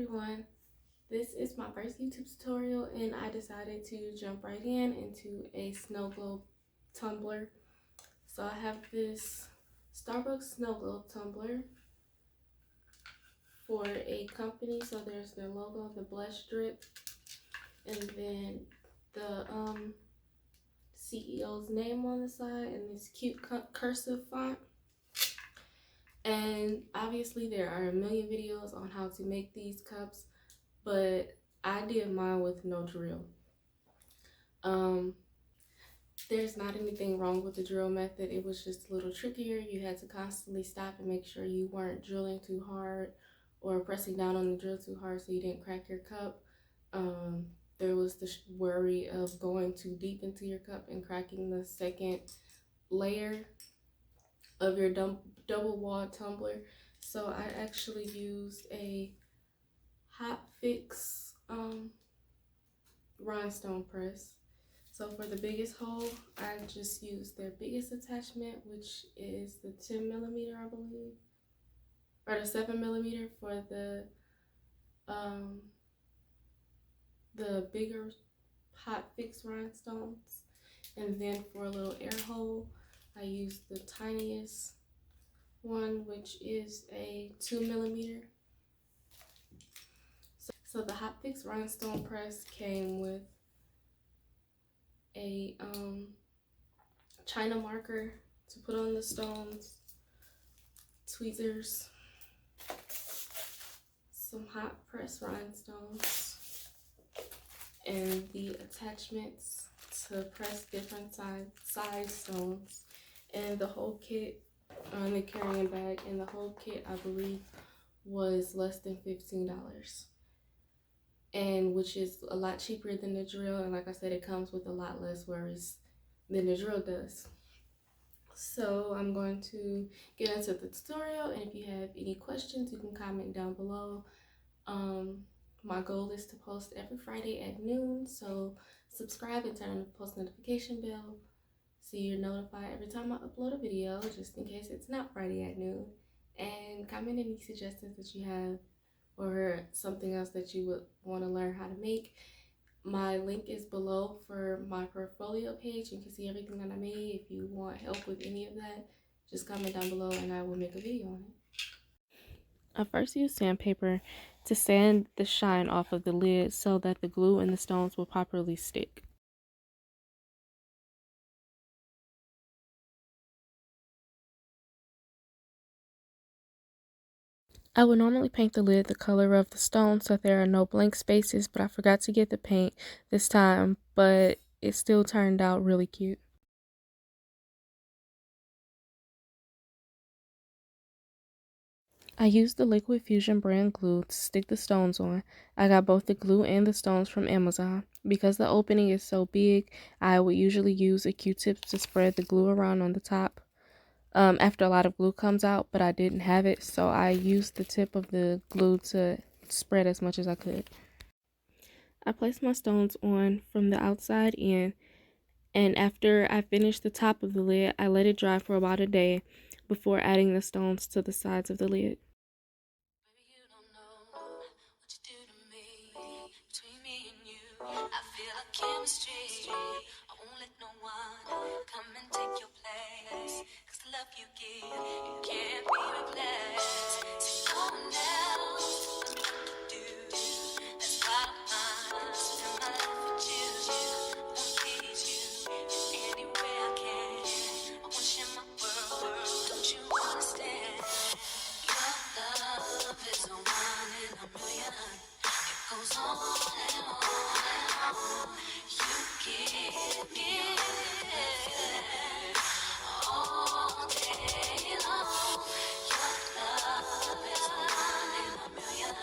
everyone. This is my first YouTube tutorial and I decided to jump right into a snow globe tumbler. So I have this Starbucks snow globe tumbler for a company. So there's their logo, the blush drip, and then the CEO's name on the side and this cute cursive font. And obviously there are a million videos on how to make these cups, but I did mine with no drill. There's not anything wrong with the drill method. It was just a little trickier. You had to constantly stop and make sure you weren't drilling too hard or pressing down on the drill too hard so you didn't crack your cup. There was the worry of going too deep into your cup and cracking the second layer of your double wall tumbler. So I actually used a hotfix rhinestone press. So for the biggest hole, I just used their biggest attachment, which is the 10 millimeter, I believe, or the 7 millimeter for the bigger hotfix rhinestones. And then for a little air hole, I used the tiniest one, which is a 2 millimeter. So the hotfix rhinestone press came with a China marker to put on the stones, tweezers, some hot press rhinestones, and the attachments to press different size stones. And the whole kit on the carrying bag, and the whole kit I believe was less than $15, and which is a lot cheaper than the drill. And like I said, it comes with a lot less worries than the drill does. So I'm going to get into the tutorial, and if you have any questions, you can comment down below. My goal is to post every Friday at noon, so subscribe and turn on the post notification bell so you're notified every time I upload a video, just in case it's not Friday at noon. And comment any suggestions that you have or something else that you would want to learn how to make. My link is below for my portfolio page. You can see everything that I made. If you want help with any of that, just comment down below and I will make a video on it. I first used sandpaper to sand the shine off of the lid so that the glue and the stones will properly stick. I would normally paint the lid the color of the stone so there are no blank spaces, but I forgot to get the paint this time, but it still turned out really cute. I used the Liquid Fusion brand glue to stick the stones on. I got both the glue and the stones from Amazon. Because the opening is so big, I would usually use a Q-tip to spread the glue around on the top after a lot of glue comes out, but I didn't have it, so I used the tip of the glue to spread as much as I could. I placed my stones on from the outside in, and after I finished the top of the lid, I let it dry for about a day before adding the stones to the sides of the lid. Chemistry, I won't let no one come and take your place, 'cause the love you give, it can't be replaced. So no one else knows what to do, that's why I spend my life with you. I won't please you in any way I can. I want to share my world, don't you understand? Your love is a one in a million. It goes on and on and on. You give me all day long. Your love is a one in a million.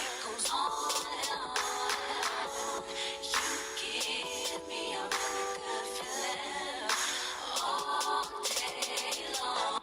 It goes on and on and on. You give me a really good feeling all day long.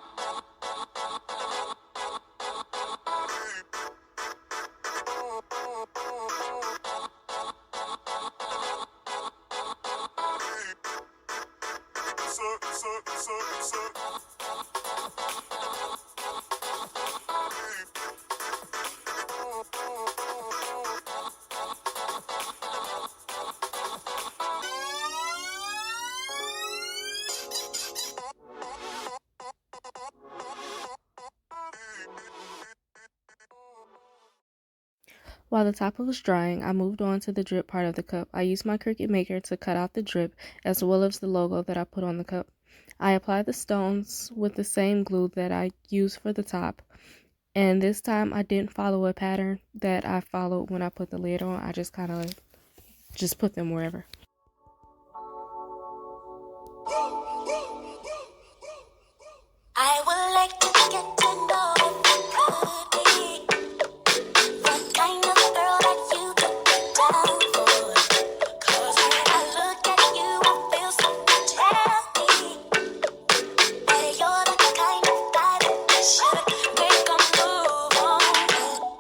While the top was drying, I moved on to the drip part of the cup. I used my Cricut Maker to cut out the drip as well as the logo that I put on the cup. I applied the stones with the same glue that I used for the top. And this time I didn't follow a pattern that I followed when I put the lid on. I just kind of just put them wherever. I would like to get to know if you could be the kind of girl that you could be down for. 'Cause when I look at you, I feel something tell me that you're the kind of guy that should make a move on.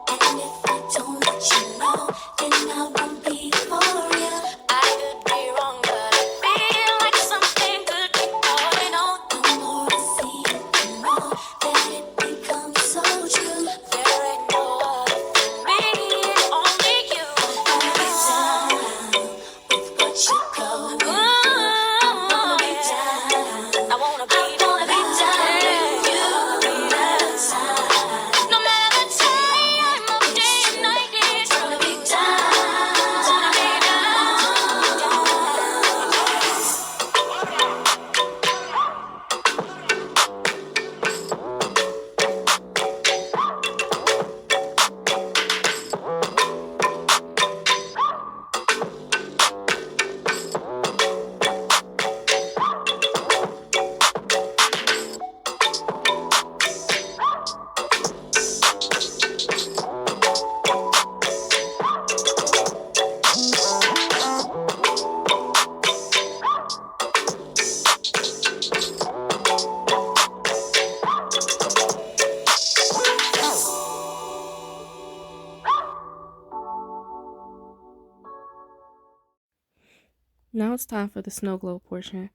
And if I don't let you know, then I won't be for real. I could be wrong, but I feel like something could be going on. The more I see you, the more that it becomes so true. There ain't no other for me, only you. I wanna be down with what you go through. I wanna be down. I wanna be down with you. No matter the time of day and night, it's gonna be down. Gonna be Now it's time for the snow globe portion.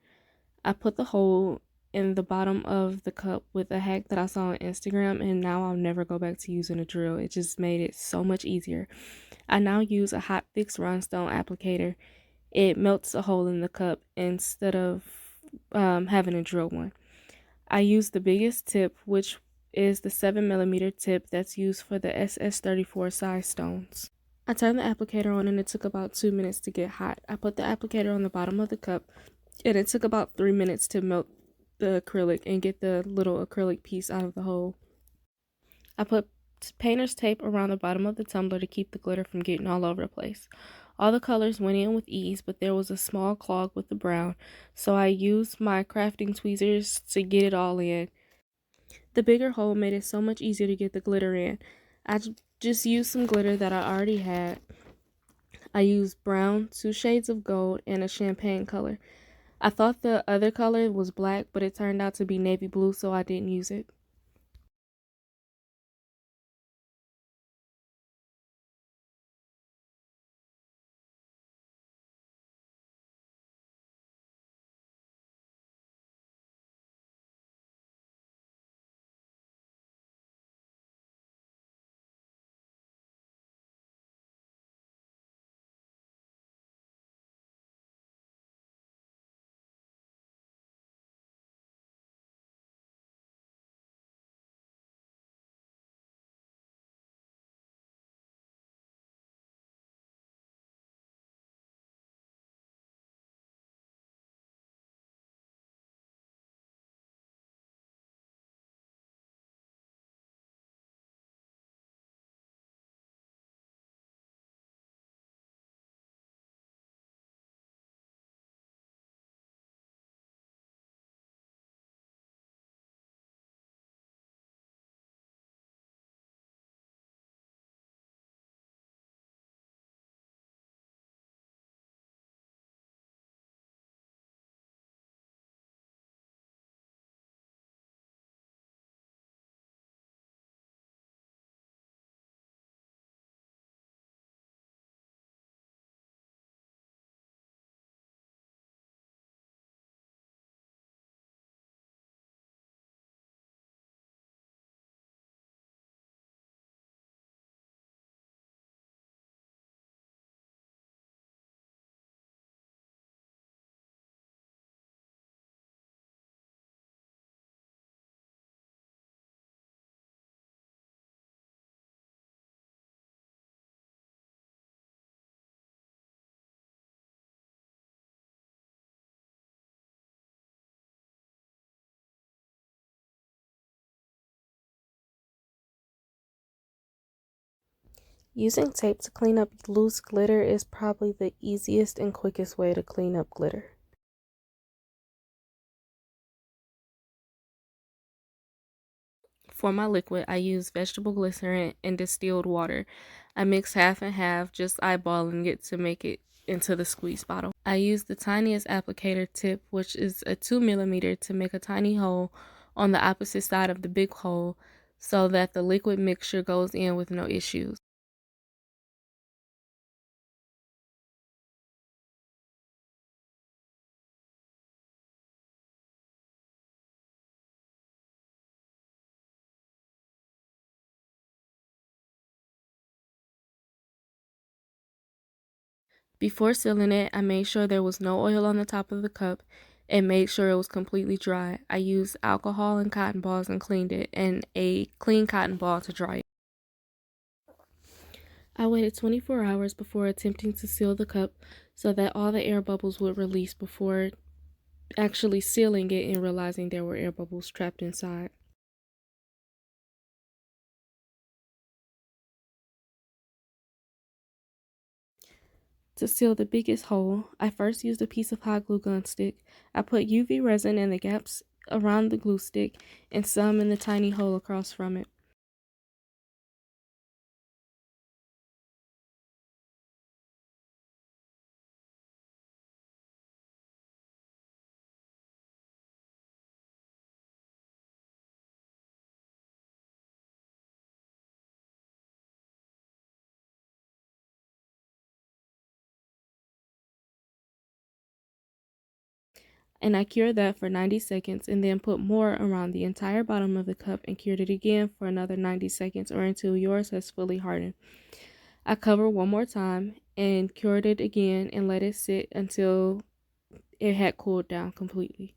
I put the hole in the bottom of the cup with a hack that I saw on Instagram, and now I'll never go back to using a drill. It just made it so much easier. I now use a hotfix rhinestone applicator. It melts a hole in the cup instead of having to drill one. I use the biggest tip, which is the 7mm tip that's used for the SS34 size stones. I turned the applicator on and it took about 2 minutes to get hot. I put the applicator on the bottom of the cup and it took about 3 minutes to melt the acrylic and get the little acrylic piece out of the hole. I put painter's tape around the bottom of the tumbler to keep the glitter from getting all over the place. All the colors went in with ease, but there was a small clog with the brown, so I used my crafting tweezers to get it all in. The bigger hole made it so much easier to get the glitter in. I just used some glitter that I already had. I used brown, 2 shades of gold, and a champagne color. I thought the other color was black, but it turned out to be navy blue, so I didn't use it. Using tape to clean up loose glitter is probably the easiest and quickest way to clean up glitter. For my liquid, I use vegetable glycerin and distilled water. I mix half and half, just eyeballing it to make it into the squeeze bottle. I use the tiniest applicator tip, which is a 2 millimeter, to make a tiny hole on the opposite side of the big hole so that the liquid mixture goes in with no issues. Before sealing it, I made sure there was no oil on the top of the cup and made sure it was completely dry. I used alcohol and cotton balls and cleaned it, and a clean cotton ball to dry it. I waited 24 hours before attempting to seal the cup so that all the air bubbles would release before actually sealing it and realizing there were air bubbles trapped inside. To seal the biggest hole, I first used a piece of hot glue gun stick. I put UV resin in the gaps around the glue stick and some in the tiny hole across from it. And I cured that for 90 seconds and then put more around the entire bottom of the cup and cured it again for another 90 seconds or until yours has fully hardened. I covered one more time and cured it again and let it sit until it had cooled down completely.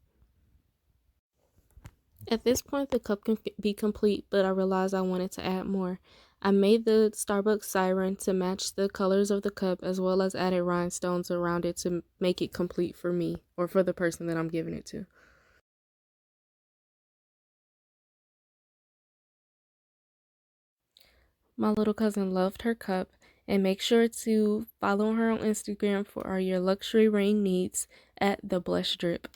At this point, the cup can be complete, but I realized I wanted to add more. I made the Starbucks siren to match the colors of the cup, as well as added rhinestones around it to make it complete for me or for the person that I'm giving it to. My little cousin loved her cup, and make sure to follow her on Instagram for all your luxury ring needs at The Blush Drip.